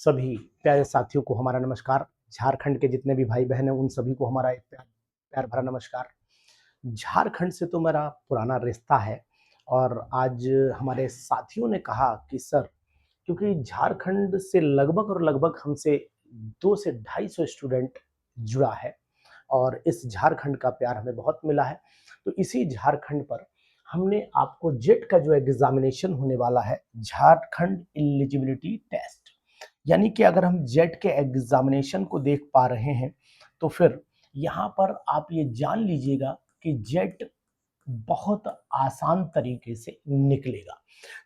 सभी प्यारे साथियों को हमारा नमस्कार। झारखंड के जितने भी भाई बहन हैं उन सभी को हमारा एक प्यार प्यार भरा नमस्कार। झारखंड से तो मेरा पुराना रिश्ता है और आज हमारे साथियों ने कहा कि सर, क्योंकि झारखंड से लगभग और लगभग हमसे 2 से 250 स्टूडेंट जुड़ा है और इस झारखंड का प्यार हमें बहुत मिला है। तो इसी झारखंड पर हमने आपको जेट का जो एग्जामिनेशन होने वाला है, झारखंड एलिजिबिलिटी टेस्ट, यानी कि अगर हम जेट के एग्जामिनेशन को देख पा रहे हैं तो फिर यहाँ पर आप ये जान लीजिएगा कि जेट बहुत आसान तरीके से निकलेगा।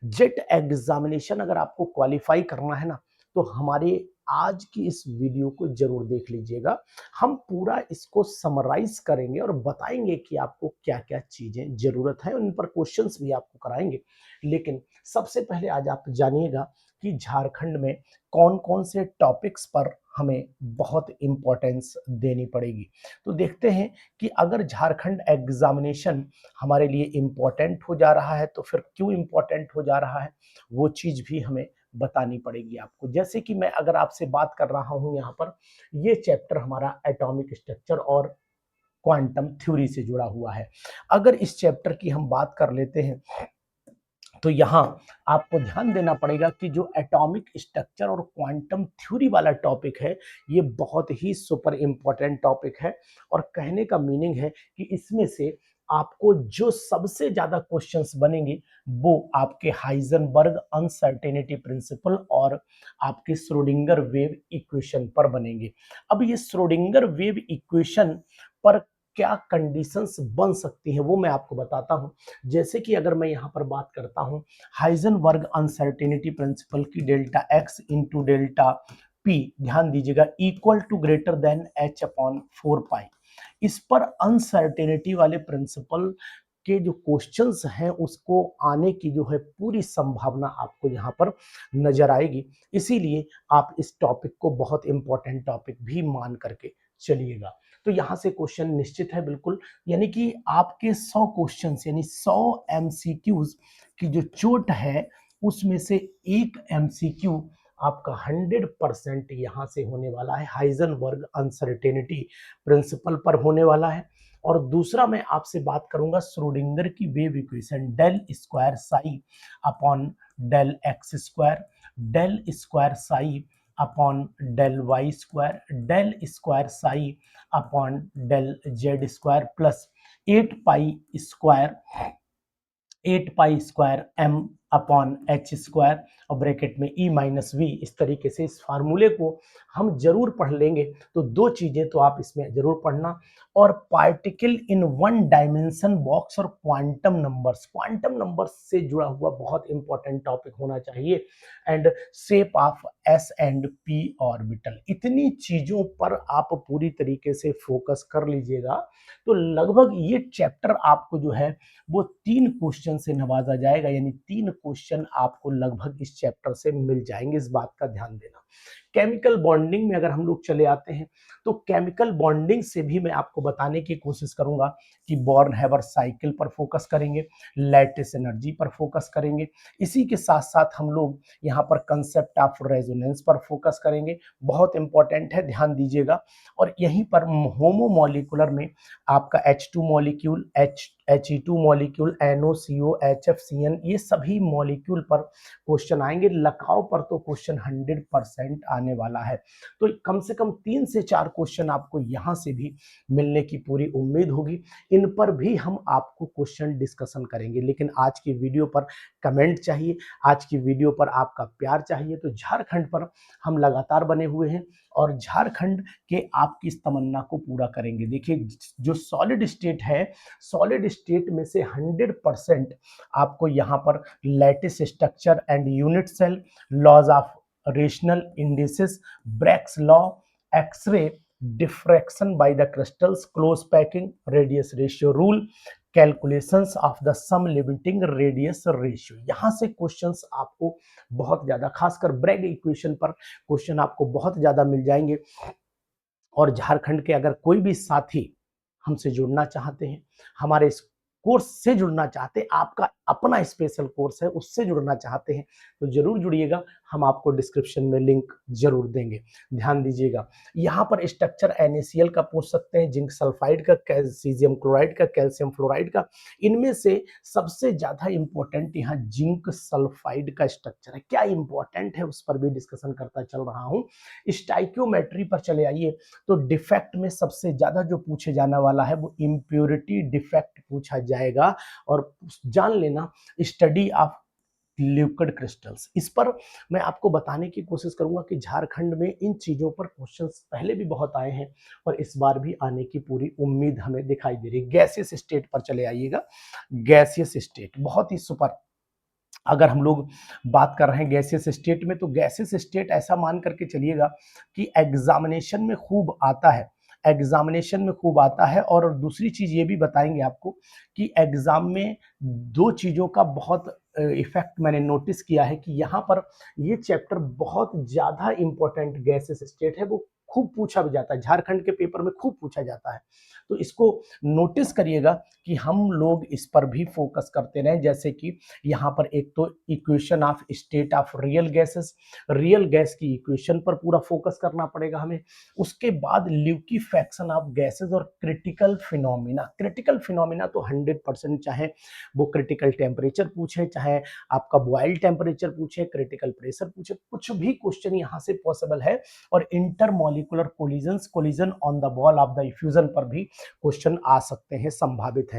जेट एग्जामिनेशन अगर आपको क्वालिफाई करना है ना, तो हमारे आज की इस वीडियो को जरूर देख लीजिएगा। हम पूरा इसको समराइज करेंगे और बताएंगे कि आपको क्या क्या चीजें जरूरत है, उन पर क्वेश्चंस भी आपको कराएंगे। लेकिन सबसे पहले आज आप जानिएगा कि झारखंड में कौन कौन से टॉपिक्स पर हमें बहुत इंपॉर्टेंस देनी पड़ेगी। तो देखते हैं कि अगर झारखंड एग्जामिनेशन हमारे लिए इम्पोर्टेंट हो जा रहा है तो फिर क्यों इम्पोर्टेंट हो जा रहा है, वो चीज भी हमें बतानी पड़ेगी आपको। जैसे कि मैं अगर आपसे बात कर रहा हूं यहाँ पर, ये चैप्टर हमारा एटॉमिक स्ट्रक्चर और क्वांटम थ्योरी से जुड़ा हुआ है। अगर इस चैप्टर की हम बात कर लेते हैं तो यहाँ आपको ध्यान देना पड़ेगा कि जो एटॉमिक स्ट्रक्चर और क्वांटम थ्योरी वाला टॉपिक है, ये बहुत ही सुपर इंपॉर्टेंट टॉपिक है। और कहने का मीनिंग है कि इसमें से आपको जो सबसे ज्यादा क्वेश्चंस बनेंगे वो आपके हाइजेनबर्ग अनसर्टेनिटी प्रिंसिपल और आपके श्रोडिंगर वेव इक्वेशन पर बनेंगे। अब ये श्रोडिंगर वेव इक्वेशन पर क्या कंडीशंस बन सकती हैं वो मैं आपको बताता हूं। जैसे कि अगर मैं यहाँ पर बात करता हूं हाइजेनबर्ग अनसर्टेनिटी प्रिंसिपल की, delta X into delta P, ध्यान दीजिएगा, equal to greater than H upon 4 pi. इस पर अनसर्टेनिटी वाले प्रिंसिपल के जो क्वेश्चंस हैं उसको आने की जो है पूरी संभावना आपको यहाँ पर नजर आएगी। इसीलिए आप इस टॉपिक को बहुत इंपॉर्टेंट टॉपिक भी मान करके चलिएगा। तो यहाँ से क्वेश्चन निश्चित है बिल्कुल, यानी कि आपके 100 क्वेश्चंस यानी 100 एमसीक्यूज की जो चोट है उसमें से एक एमसीक्यू आपका 100% यहाँ से होने वाला है, हाइजेनबर्ग अनसर्टेनिटी प्रिंसिपल पर होने वाला है। और दूसरा मैं आपसे बात करूंगा श्रोडिंगर की wave equation, del square psi upon del X square, del square psi upon del Y square, del square psi upon del Z square plus 8 pi square M upon H square और bracket में E minus we. इस तरीके से इस फार्मूले को हम जरूर पढ़ लेंगे। तो दो चीजें तो आप इसमें जरूर पढ़ना, और particle in one dimension box और क्वांटम नंबर्स से जुड़ा हुआ बहुत इंपॉर्टेंट टॉपिक होना चाहिए, and shape of S and P orbital. इतनी चीजों पर आप पूरी तरीके से फोकस कर लीजिएगा तो लगभग ये चैप्टर आपको जो है वो 3 क्वेश्चन से नवाजा जाएगा, यानी 3 क्वेश्चन आपको लगभग इस चैप्टर से मिल जाएंगे। इस बात का ध्यान देना। केमिकल बॉन्डिंग में अगर हम लोग चले आते हैं तो केमिकल बॉन्डिंग से भी मैं आपको बताने की कोशिश करूंगा कि बॉर्न हैबर साइकिल पर फोकस करेंगे, लैटिस एनर्जी पर फोकस करेंगे। इसी के साथ साथ हम लोग यहाँ पर कंसेप्ट ऑफ रेजोनेंस पर फोकस करेंगे, बहुत इंपॉर्टेंट है, ध्यान दीजिएगा। और यहीं पर होमोमोलिकुलर में आपका H2 molecule, He2 molecule, NOCO, HFCN, ये सभी मॉलिक्यूल पर क्वेश्चन आएंगे। लकाव पर तो क्वेश्चन 100% आने वाला है। तो कम से कम 3 से 4 क्वेश्चन आपको यहां से भी मिलने की पूरी उम्मीद होगी। इन पर भी हम आपको क्वेश्चन डिस्कशन करेंगे। लेकिन आज की वीडियो पर कमेंट चाहिए, आज की वीडियो पर आपका प्यार चाहिए। तो झारखंड पर हम लगातार बने हुए हैं और झारखंड के आपकी इस तमन्ना को पूरा करेंगे। देखिए, जो सॉलिड स्टेट है, सॉलिड स्टेट में से 100% आपको यहाँ पर lattice structure and unit cell, laws of rational indices, Bragg's law, X ray diffraction by the crystals, close packing, radius ratio rule, calculations of the some limiting radius ratio, यहां से questions आपको बहुत ज्यादा, खासकर ब्रैग इक्वेशन पर question आपको बहुत ज्यादा मिल जाएंगे। और झारखंड के अगर कोई भी साथी हमसे जुड़ना चाहते हैं, हमारे इस कोर्स से जुड़ना चाहते हैं, आपका अपना स्पेशल कोर्स है उससे जुड़ना चाहते हैं, तो जरूर जुड़िएगा। हम आपको डिस्क्रिप्शन में लिंक जरूर देंगे। ध्यान दीजिएगा, यहाँ पर स्ट्रक्चर NaCl का पूछ सकते हैं, जिंक सल्फाइड का, कैल्शियम क्लोराइड का, कैल्शियम फ्लोराइड का। इनमें से सबसे ज्यादा इंपॉर्टेंट यहाँ जिंक सल्फाइड का स्ट्रक्चर है। क्या इंपॉर्टेंट है उस पर भी डिस्कशन करता चल रहा हूं। स्टाइक्योमेट्री पर चले आइए, तो डिफेक्ट में सबसे ज्यादा जो पूछे जाने वाला है वो इम्प्योरिटी डिफेक्ट पूछा जाएगा। और जान लेना, स्टडी ऑफ लिक्विड क्रिस्टल्स, इस पर मैं आपको बताने की कोशिश करूंगा कि झारखंड में इन चीजों पर क्वेश्चंस पहले भी बहुत आए हैं और इस बार भी आने की पूरी उम्मीद हमें दिखाई दे रही है। गैसियस स्टेट पर चले आइएगा। गैसियस स्टेट बहुत ही सुपर, अगर हम लोग बात कर रहे हैं गैसियस स्टेट में, तो गैसियस स्टेट ऐसा मान करके चलिएगा कि एग्जामिनेशन में खूब आता है, एग्जामिनेशन में खूब आता है। और दूसरी चीज ये भी बताएंगे आपको कि एग्जाम में दो चीजों का बहुत इफेक्ट मैंने नोटिस किया है कि यहाँ पर ये चैप्टर बहुत ज्यादा इंपॉर्टेंट गैसेस स्टेट है, वो खूब पूछा भी जाता है, झारखंड के पेपर में खूब पूछा जाता है। तो इसको नोटिस करिएगा कि हम लोग इस पर भी फोकस करते रहें। जैसे कि यहाँ पर एक तो equation of state of real gases, real gas की इक्वेशन पर पूरा फोकस करना पड़ेगा हमें। उसके बाद ल्यूकीफैक्शन ऑफ गैसेस और क्रिटिकल फिनोमिना। क्रिटिकल फिनोमिना तो 100%, चाहे वो क्रिटिकल टेम्परेचर पूछे, चाहे आपका बॉयल टेम्परेचर पूछे, क्रिटिकल प्रेशर पूछे, कुछ भी क्वेश्चन यहाँ से पॉसिबल है। और intermolecular collisions, collision on the wall of the effusion पर भी क्वेश्चन आ सकते हैं, संभावित है।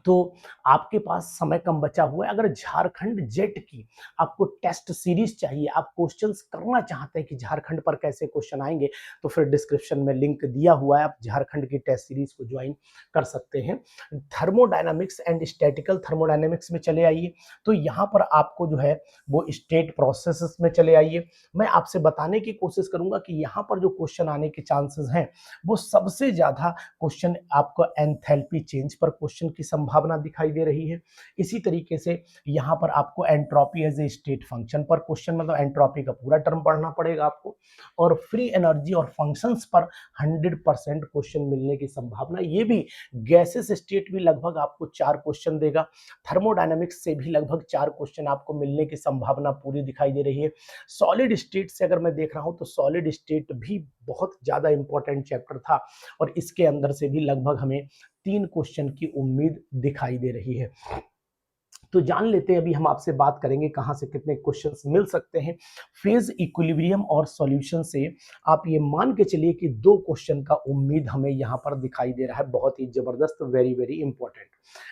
तो आपके पास समय कम बचा हुआ है। अगर झारखंड जेट की आपको टेस्ट सीरीज चाहिए, आप क्वेश्चंस करना चाहते हैं कि झारखंड पर कैसे क्वेश्चन आएंगे, तो फिर डिस्क्रिप्शन में लिंक दिया हुआ है, आप झारखंड की टेस्ट सीरीज को ज्वाइन कर सकते हैं। थर्मोडायनामिक्स एंड स्टैटिकल थर्मोडायनामिक्स में चले आइए, तो यहाँ पर आपको जो है वो स्टेट प्रोसेसेस में चले आइए। मैं आपसे बताने की कोशिश करूंगा कि यहाँ पर जो क्वेश्चन आने के चांसेस हैं, वो सबसे ज्यादा क्वेश्चन आपको एंथैल्पी चेंज पर क्वेश्चन की संभावना दिखाई दे रही है। इसी तरीके से यहाँ पर आपको entropy as a state function पर क्वेश्चन, मतलब एंट्रोपी का पूरा टर्म पढ़ना पड़ेगा आपको। और फ्री एनर्जी और फंक्शंस पर 100% क्वेश्चन मिलने की संभावना, ये भी गैसेस स्टेट भी लगभग आपको 4 क्वेश्चन देगा, थर्मोडायनामिक्स से भी लगभग 4 क्वेश्चन आपको मिलने की संभावना पूरी दिखाई दे रही है। सॉलिड स्टेट से अगर मैं देख रहा हूं, तो सॉलिड स्टेट भी बहुत ज्यादा इंपॉर्टेंट चैप्टर था और इसके अंदर से भी लगभग हमें 3 क्वेश्चन की उम्मीद दिखाई दे रही है। तो जान लेते हैं, अभी हम आपसे बात करेंगे कहां से कितने क्वेश्चंस मिल सकते हैं। फेज इक्विलिब्रियम और सॉल्यूशन से आप ये मान के चलिए कि 2 क्वेश्चन का उम्मीद हमें यहां पर दिखाई दे रहा है, बहुत ही जबरदस्त, very very important.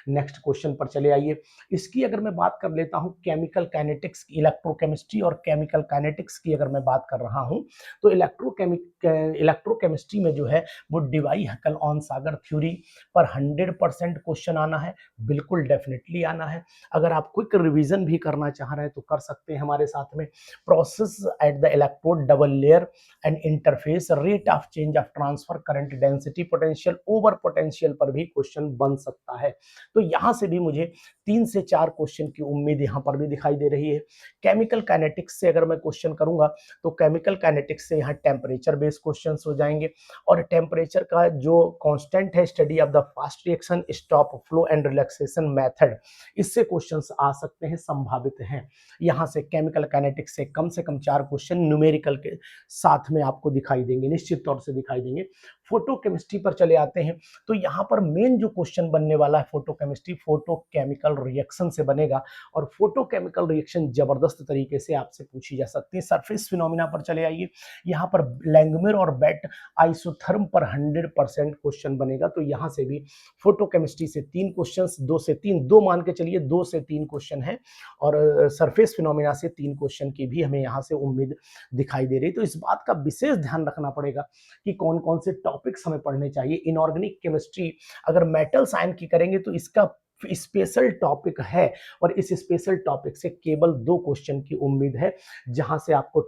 Next question पर चले आइए। इसकी अगर मैं बात कर लेता हूं केमिकल काइनेटिक्स, इलेक्ट्रोकेमिस्ट्री और केमिकल काइनेटिक्स की अगर मैं बात कर रहा हूं, तो इलेक्ट्रोकेमिस्ट्री में जो है वो डिवाई हकल ऑन सागर थ्योरी पर 100% क्वेश्चन आना है, बिल्कुल डेफिनेटली आना है। अगर आप क्विक रिवीजन भी करना चाह रहे हैं तो कर सकते हैं हमारे साथ में। Process at the electrode, double layer and interface, rate of change of transfer current, density, potential, over potential पर भी क्वेश्चन बन सकता है। तो यहां से भी मुझे 3 से 4 क्वेश्चन की उम्मीद यहां पर भी दिखाई दे रही है। केमिकल काइनेटिक्स से अगर मैं क्वेश्चन करूंगा, तो केमिकल काइनेटिक्स से यहाँ टेम्परेचर बेस्ड क्वेश्चन हो जाएंगे। और टेम्परेचर का जो कांस्टेंट है, study of the fast reaction, stop, flow and relaxation method, इससे क्वेश्चंस आ सकते हैं, संभावित हैं। यहां से केमिकल काइनेटिक्स से कम 4 क्वेश्चन न्यूमेरिकल के साथ में आपको दिखाई देंगे, निश्चित तौर से दिखाई देंगे। फोटोकेमिस्ट्री पर चले आते हैं, तो यहां पर मेन जो क्वेश्चन बनने वाला है फोटोकेमिस्ट्री, फोटोकेमिकल रिएक्शन से बनेगा। और फोटोकेमिकल रिएक्शन जबरदस्त तरीके से आपसे पूछी जा सकती है। सरफेस फिनोमिना पर चले आइए, यहाँ पर लैंगमिर और बेट आइसोथर्म पर 100% क्वेश्चन बनेगा। तो यहां से भी फोटोकेमिस्ट्री से 3 क्वेश्चंस, 2 से 3, 2 मान के चलिए 2 से 3 क्वेश्चन है। और सरफेस फिनोमिना से 3 क्वेश्चन की भी हमें यहाँ से उम्मीद दिखाई दे रही है। तो इस बात का विशेष ध्यान रखना पड़ेगा कि कौन कौन से टॉपिक्स हमें पढ़ने चाहिए। इनऑर्गेनिक केमिस्ट्री अगर मेटल्स आयन की करेंगे तो इसका स्पेशल टॉपिक है, और इस स्पेशल टॉपिक से केवल 2 क्वेश्चन की उम्मीद है, जहां से आपको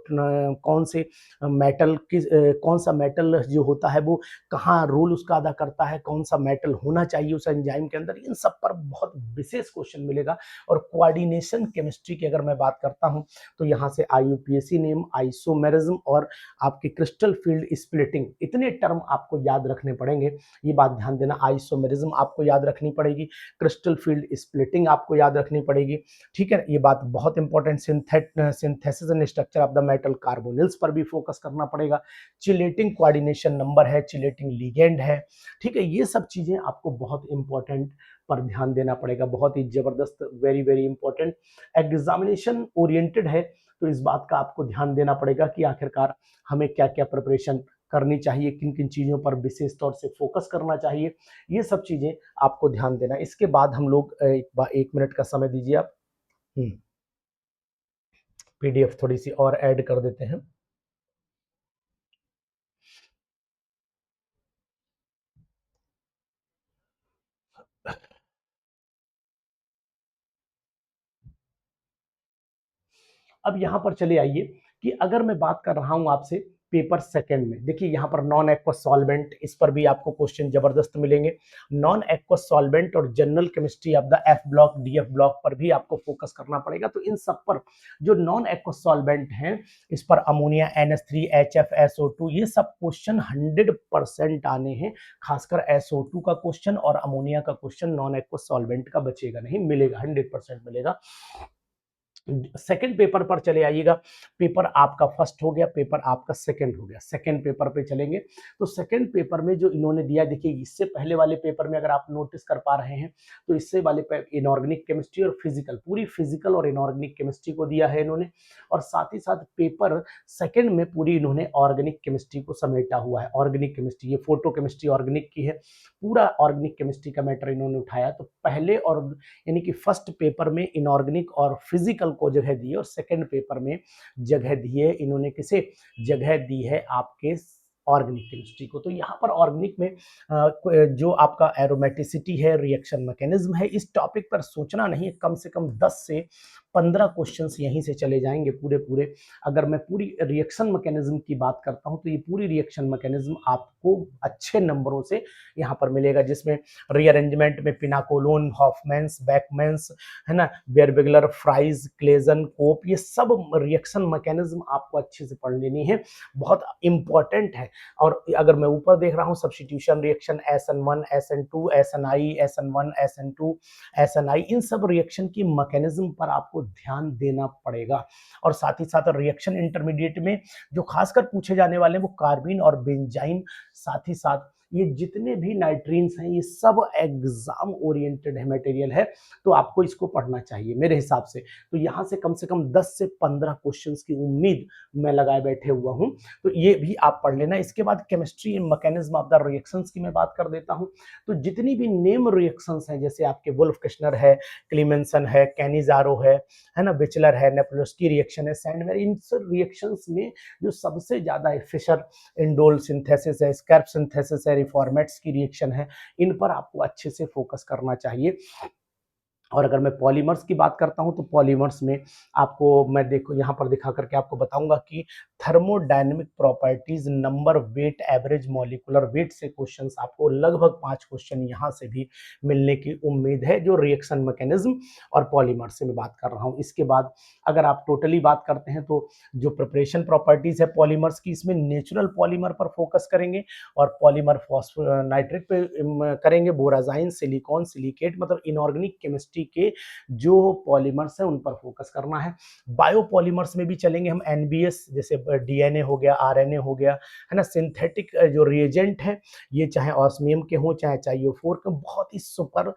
कौन से मेटल किस कौन सा मेटल जो होता है वो कहाँ रोल उसका अदा करता है, कौन सा मेटल होना चाहिए उस एंजाइम के अंदर, इन सब पर बहुत विशेष क्वेश्चन मिलेगा। और कोऑर्डिनेशन केमिस्ट्री की अगर मैं बात करता हूं, तो यहाँ से IUPAC नेम, आइसोमेरिज्म और आपके क्रिस्टल फील्ड स्प्लिटिंग, इतने टर्म आपको याद रखने पड़ेंगे। ये बात ध्यान देना, आइसोमेरिज्म आपको याद रखनी पड़ेगी, क्रिस्टल क्रिस्टल फील्ड स्प्लिटिंग आपको याद रखनी पड़ेगी, ठीक है। ये बात बहुत important, synthesis and structure of the metal carbonyls पर भी फोकस करना पड़ेगा। चिलेटिंग कोऑर्डिनेशन नंबर है, चिलेटिंग लिगेंड है, ठीक है। ये सब चीजें आपको बहुत इंपॉर्टेंट पर ध्यान देना पड़ेगा, बहुत ही जबरदस्त, very very important. Examination oriented है तो इस बात का आपको ध्यान देना पड़ेगा कि आखिरकार हमें क्या क्या प्रिपरेशन करनी चाहिए, किन किन चीजों पर विशेष तौर से फोकस करना चाहिए, ये सब चीजें आपको ध्यान देना। इसके बाद हम लोग एक मिनट का समय दीजिए आप, पीडीएफ थोड़ी सी और ऐड कर देते हैं। अब यहां पर चले आइए कि अगर मैं बात कर रहा हूं आपसे पेपर सेकंड में, देखिए यहां पर नॉन एक्वस सॉल्वेंट, इस पर भी आपको क्वेश्चन जबरदस्त मिलेंगे। नॉन एक्वस सॉल्वेंट और general chemistry of the F block, DF block पर भी आपको फोकस करना पड़ेगा। तो इन सब पर जो नॉन एक्वस सॉल्वेंट हैं, इस पर अमोनिया, NH3, HF, SO2, ये सब क्वेश्चन 100% आने हैं। खासकर SO2 का क्वेश्चन और अमोनिया का क्वेश्चन नॉन एक्वस सॉल्वेंट का बचेगा नहीं, मिलेगा, 100% मिलेगा। सेकंड पेपर पर चले आइएगा। पेपर आपका फर्स्ट हो गया, पेपर आपका सेकंड हो गया। सेकंड पेपर पे चलेंगे तो सेकंड पेपर में जो इन्होंने दिया, देखिए इससे पहले वाले पेपर में अगर आप नोटिस कर पा रहे हैं तो इससे वाले इनऑर्गेनिक केमिस्ट्री और फिजिकल, पूरी फिजिकल और इनऑर्गेनिक केमिस्ट्री को दिया है इन्होंने, और साथ ही साथ पेपर सेकंड में पूरी इन्होंने ऑर्गेनिक केमिस्ट्री को समेटा हुआ है। ऑर्गेनिक केमिस्ट्री, ये फोटो केमिस्ट्री ऑर्गेनिक की है, पूरा ऑर्गेनिक केमिस्ट्री का मैटर इन्होंने उठाया। तो पहले और यानी कि फर्स्ट पेपर में इनऑर्गेनिक और फिजिकल को जगह दी है, और सेकंड पेपर में जगह दी है इन्होंने किसे, जगह दी है आपके ऑर्गेनिक केमिस्ट्री को। तो यहाँ पर ऑर्गेनिक में जो आपका एरोमेटिसिटी है, रिएक्शन मैकेनिज्म है, इस टॉपिक पर सोचना नहीं है, कम से कम 10 से 15 क्वेश्चंस यहीं से चले जाएंगे पूरे पूरे। अगर मैं पूरी रिएक्शन मैकेनिज्म की बात करता हूं तो ये पूरी रिएक्शन मैकेनिज्म आपको अच्छे नंबरों से यहाँ पर मिलेगा, जिसमें रीअरेंजमेंट में पिनाकोलोन, हॉफमैन्स, बैकमैन्स, है ना, बेयरबिगलर, फ्राइज, क्लेजन, कोप, ये सब रिएक्शन मैकेनिज्म आपको अच्छे से पढ़ लेनी है, बहुत इंपॉर्टेंट है। और अगर मैं ऊपर देख रहा हूँ substitution reaction, SN1, SN2, SNI, SN1, SN2, SNI, इन सब रिएक्शन की मैकेनिज्म पर आपको ध्यान देना पड़ेगा। और साथ ही साथ रिएक्शन इंटरमीडिएट में जो खासकर पूछे जाने वाले हैं वो कार्बिन और बेंजाइन, साथ ही साथ ये जितने भी नाइट्रीन्स हैं, ये सब एग्जाम ओरिएंटेड है मटेरियल है, तो आपको इसको पढ़ना चाहिए मेरे हिसाब से। तो यहाँ से कम 10 से 15 क्वेश्चंस की उम्मीद मैं लगाए बैठे हुआ हूँ, तो ये भी आप पढ़ लेना। इसके बाद chemistry and mechanism of the reactions की मैं बात कर देता हूँ। तो जितनी भी नेम रिएक्शंस हैं, जैसे आपके वुल्फ किश्नर है, क्लीमेंसन है, कैनिजारो है ना, विचलर है, नेपोलियस्की रिएक्शन है, सैंडवेयर, इन सब रिएक्शंस में जो सबसे ज्यादा फिशर इंडोल सिंथेसिस है, स्कैर्प सिंथेसिस है, रिफॉर्मेट्स की रिएक्शन है, इन पर आपको अच्छे से फोकस करना चाहिए। और अगर मैं पॉलीमर्स की बात करता हूं तो पॉलीमर्स में आपको मैं देखो यहाँ पर दिखा करके आपको बताऊंगा कि thermodynamic properties, number, weight, average molecular weight से क्वेश्चंस आपको लगभग 5 क्वेश्चन यहाँ से भी मिलने की उम्मीद है, जो रिएक्शन मैकेनिज्म और पॉलीमर से मैं बात कर रहा हूँ। इसके बाद अगर आप टोटली बात करते हैं तो जो प्रिपरेशन प्रॉपर्टीज है पॉलीमर्स की, इसमें नेचुरल पॉलीमर पर फोकस करेंगे और पॉलीमर नाइट्रिक पे करेंगे, बोराजाइन, सिलिकॉन, सिलिकेट, मतलब इनऑर्गेनिक केमिस्ट्री के जो पॉलीमर्स हैं उन पर फोकस करना है। बायोपॉलीमर्स में भी चलेंगे हम, एनबीएस, जैसे डीएनए हो गया, आरएनए हो गया, है ना, सिंथेटिक जो रिएजेंट है, ये चाहे ऑस्मियम के हों चाहे चाइओफोर के, बहुत ही सुपर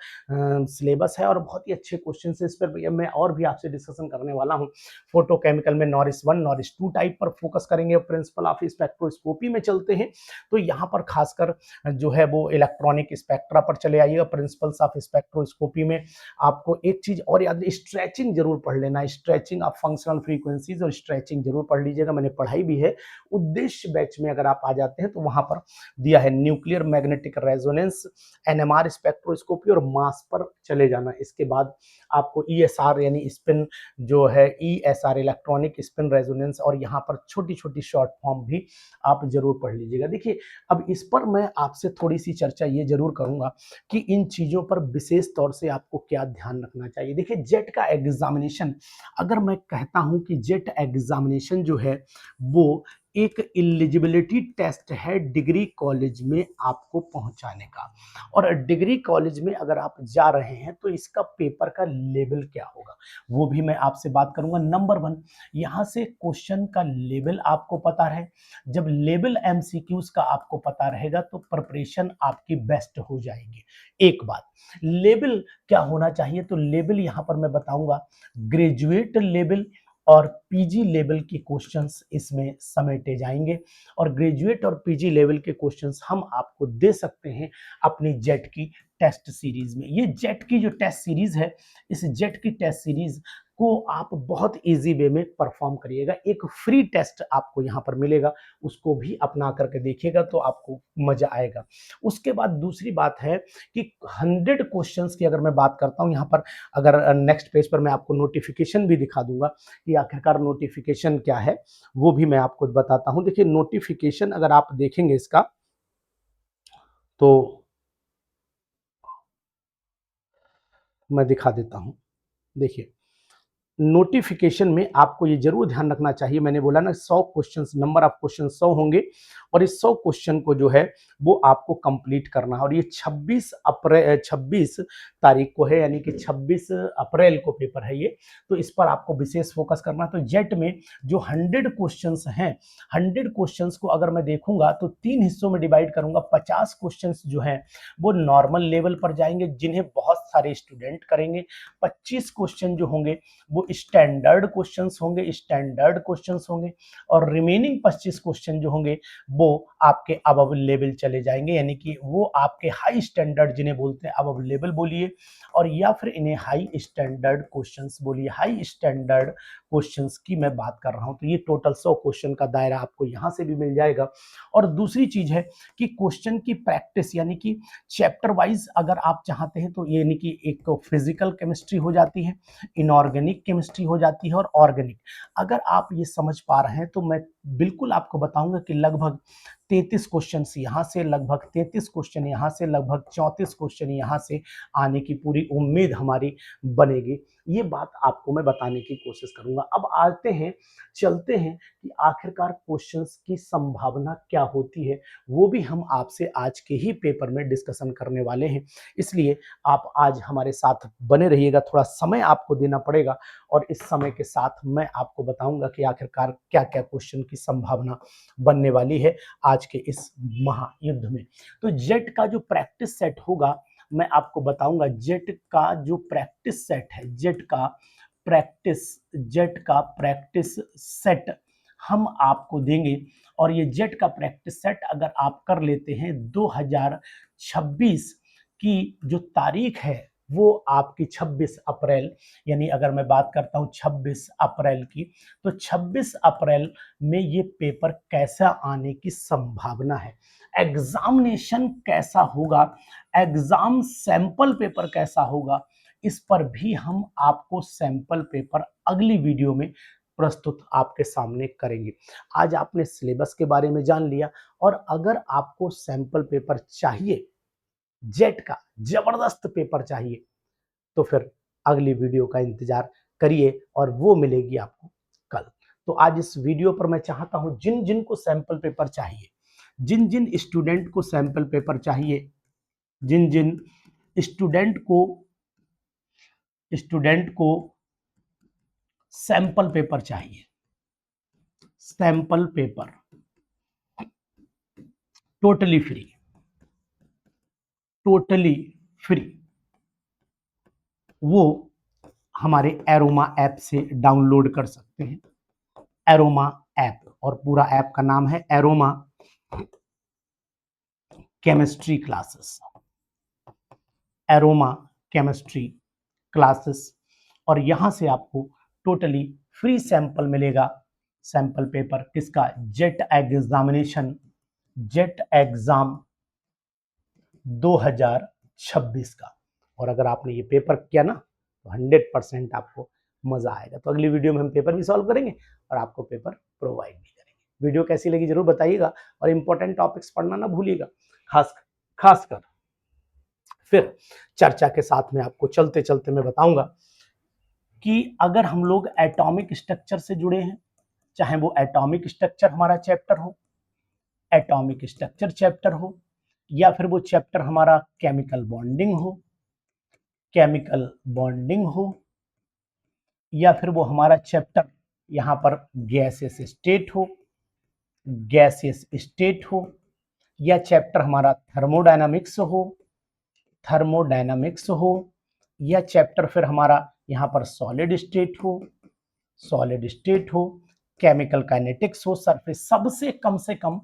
सिलेबस है और बहुत ही अच्छे क्वेश्चन है। इस पर मैं और भी आपसे डिस्कशन करने वाला हूँ। फोटोकेमिकल में नॉरिस 1, नॉरिस 2 टाइप पर फोकस करेंगे। प्रिंसिपल ऑफ स्पेक्ट्रोस्कोपी में चलते हैं तो यहाँ पर खासकर जो है वो इलेक्ट्रॉनिक स्पेक्ट्रा पर चले आइएगा। प्रिंसिपल्स ऑफ स्पेक्ट्रोस्कोपी में आपको एक चीज और याद, स्ट्रेचिंग जरूर पढ़ लेना, स्ट्रेचिंग ऑफ फंक्शनल फ्रीक्वेंसीज और स्ट्रेचिंग जरूर पढ़ लीजिएगा, मैंने पढ़ाई भी है। उद्देश्य बैच में अगर आप आ जाते हैं तो वहां पर दिया है nuclear magnetic resonance, NMR spectroscopy और मास पर चले जाना। इसके बाद आपको ईएसआर यानी स्पिन जो है, ईएसआर इलेक्ट्रॉनिक स्पिन रेजोनेंस, और यहाँ पर छोटी छोटी शॉर्ट फॉर्म भी आप जरूर पढ़ लीजिएगा। देखिए अब इस पर मैं आपसे थोड़ी सी चर्चा ये जरूर करूंगा कि इन चीजों पर विशेष तौर से आपको क्या ध्यान रखना चाहिए। देखिए जेट का एग्जामिनेशन, अगर मैं कहता हूं कि जेट एग्जामिनेशन जो है वो एक एलिजिबिलिटी टेस्ट है डिग्री कॉलेज में आपको पहुंचाने का। और डिग्री कॉलेज में अगर आप जा रहे हैं तो इसका पेपर का लेवल क्या होगा वो भी मैं आपसे बात करूंगा। नंबर 1, यहां से क्वेश्चन का लेवल आपको पता है। जब लेवल एमसीक्यूज का आपको पता रहेगा तो प्रिपरेशन आपकी बेस्ट हो जाएगी। एक बात, लेवल क्या होना चाहिए, तो लेवल यहां पर मैं बताऊंगा ग्रेजुएट लेवल और पीजी लेवल के क्वेश्चंस इसमें समेटे जाएंगे। और ग्रेजुएट और पीजी लेवल के क्वेश्चंस हम आपको दे सकते हैं अपनी जेट की टेस्ट सीरीज में। ये जेट की जो टेस्ट सीरीज है, इस जेट की टेस्ट सीरीज को आप बहुत इजी वे में परफॉर्म करिएगा। एक फ्री टेस्ट आपको यहाँ पर मिलेगा, उसको भी अपना करके देखिएगा तो आपको मजा आएगा। उसके बाद दूसरी बात है कि 100 क्वेश्चंस की अगर मैं बात करता हूँ, यहाँ पर अगर नेक्स्ट पेज पर मैं आपको नोटिफिकेशन भी दिखा दूंगा कि आखिरकार नोटिफिकेशन क्या है, वो भी मैं आपको बताता हूं। देखिए नोटिफिकेशन अगर आप देखेंगे इसका तो मैं दिखा देता हूं। देखिए नोटिफिकेशन में आपको ये जरूर ध्यान रखना चाहिए, मैंने बोला ना 100 क्वेश्चंस, नंबर ऑफ क्वेश्चन 100 होंगे और इस 100 क्वेश्चन को जो है वो आपको कंप्लीट करना है। और ये 26 तारीख को है, यानी कि 26 अप्रैल को पेपर है ये, तो इस पर आपको विशेष फोकस करना है। तो जेट में जो 100 क्वेश्चंस हैं, 100 क्वेश्चंस को अगर मैं देखूंगा तो 3 हिस्सों में डिवाइड करूंगा। 50 क्वेश्चंस जो हैं वो नॉर्मल लेवल पर जाएंगे जिन्हें बहुत सारे स्टूडेंट करेंगे। 25 क्वेश्चन जो होंगे वो स्टैंडर्ड क्वेश्चंस होंगे और रिमेनिंग 25 क्वेश्चन जो होंगे वो आपके अबव लेवल चले जाएंगे, यानी कि वो आपके हाई स्टैंडर्ड जिन्हें बोलते हैं अबव लेवल बोलिए, और या फिर इन्हें हाई स्टैंडर्ड क्वेश्चंस बोलिए। हाई स्टैंडर्ड क्वेश्चंस की मैं बात कर रहा हूं। तो ये टोटल 100 क्वेश्चन का दायरा आपको यहां से भी मिल जाएगा। और दूसरी चीज है कि क्वेश्चन की प्रैक्टिस, यानी कि चैप्टर वाइज अगर आप चाहते हैं तो यानी कि एक फिजिकल केमिस्ट्री हो जाती है, इनऑर्गेनिक केमिस्ट्री हो जाती है और ऑर्गेनिक। अगर आप ये समझ पा रहे हैं तो मैं बिल्कुल आपको बताऊंगा कि लगभग 33 क्वेश्चन यहाँ से, लगभग 33 क्वेश्चन यहाँ से, लगभग 34 क्वेश्चन यहाँ से आने की पूरी उम्मीद हमारी बनेगी। ये बात आपको मैं बताने की कोशिश करूंगा। अब आते हैं, चलते हैं कि आखिरकार क्वेश्चंस की संभावना क्या होती है, वो भी हम आपसे आज के ही पेपर में डिस्कशन करने वाले हैं। इसलिए आप आज हमारे साथ बने रहिएगा, थोड़ा समय आपको देना पड़ेगा और इस समय के साथ मैं आपको बताऊंगा कि आखिरकार क्या क्या क्वेश्चन की संभावना बनने वाली है आज के इस महायुद्ध में। तो जेट का जो प्रैक्टिस सेट होगा मैं आपको बताऊंगा। जेट का जो प्रैक्टिस सेट है, जेट का प्रैक्टिस सेट हम आपको देंगे। और ये जेट का प्रैक्टिस सेट अगर आप कर लेते हैं 2026 की जो तारीख है वो आपकी 26 अप्रैल, यानी अगर मैं बात करता हूं 26 अप्रैल की, तो 26 अप्रैल में ये पेपर कैसा आने की संभावना है, एग्जामिनेशन कैसा होगा, एग्जाम सैंपल पेपर कैसा होगा, इस पर भी हम आपको सैंपल पेपर अगली वीडियो में प्रस्तुत आपके सामने करेंगे। आज आपने सिलेबस के बारे में जान लिया, और अगर आपको सैंपल पेपर चाहिए, जेट का जबरदस्त पेपर चाहिए, तो फिर अगली वीडियो का इंतजार करिए और वो मिलेगी आपको कल। तो आज इस वीडियो पर मैं चाहता हूं जिन जिन को सैंपल पेपर चाहिए, जिन जिन स्टूडेंट को सैंपल पेपर चाहिए, जिन जिन स्टूडेंट को सैंपल पेपर चाहिए, sample paper totally free, totally free, वो हमारे एरोमा ऐप से डाउनलोड कर सकते हैं। एरोमा ऐप, और पूरा ऐप का नाम है aroma chemistry classes, aroma chemistry classes. और यहां से आपको टोटली फ्री सैंपल मिलेगा, सैंपल पेपर किसका, जेट एग्जामिनेशन, जेट एग्जाम 2026 का। और अगर आपने ये पेपर किया ना तो 100% आपको मजा आएगा। तो अगली वीडियो में हम पेपर भी सॉल्व करेंगे और आपको पेपर प्रोवाइड भी करेंगे। वीडियो कैसी लगी जरूर बताइएगा और इंपॉर्टेंट टॉपिक्स पढ़ना ना भूलिएगा, खासकर फिर चर्चा के साथ में आपको चलते चलते मैं बताऊंगा कि अगर हम लोग एटॉमिक स्ट्रक्चर से जुड़े हैं, चाहे वो एटॉमिक स्ट्रक्चर हमारा चैप्टर हो, एटॉमिक स्ट्रक्चर चैप्टर हो, या फिर वो चैप्टर हमारा केमिकल बॉन्डिंग हो, केमिकल बॉन्डिंग हो, या फिर वो हमारा चैप्टर यहाँ पर गैसेस स्टेट हो, गैसियस स्टेट हो, या चैप्टर हमारा थर्मोडायनामिक्स हो, थर्मोडायनामिक्स हो, या चैप्टर फिर हमारा यहाँ पर सॉलिड स्टेट हो, सॉलिड स्टेट हो, केमिकल काइनेटिक्स हो। सरफेस सबसे कम से कम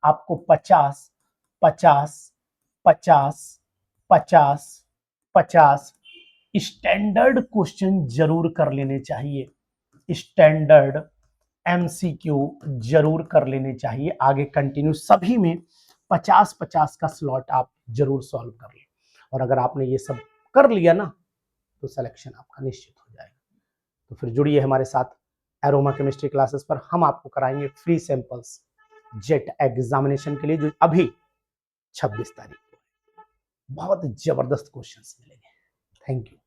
आपको 50 50 50 50 50 स्टैंडर्ड क्वेश्चन जरूर कर लेने चाहिए, स्टैंडर्ड एमसीक्यू जरूर कर लेने चाहिए। आगे कंटिन्यू सभी में 50-50 का स्लॉट आप जरूर सॉल्व कर लें, और अगर आपने ये सब कर लिया ना तो सिलेक्शन आपका निश्चित हो जाएगा। तो फिर जुड़िए हमारे साथ एरोमा केमिस्ट्री क्लासेस पर। हम आपको कराएंगे फ्री सैंपल्स जेट एग्जामिनेशन के लिए, जो अभी 26 तारीख को बहुत जबरदस्त क्वेश्चंस मिलेंगे। Thank you.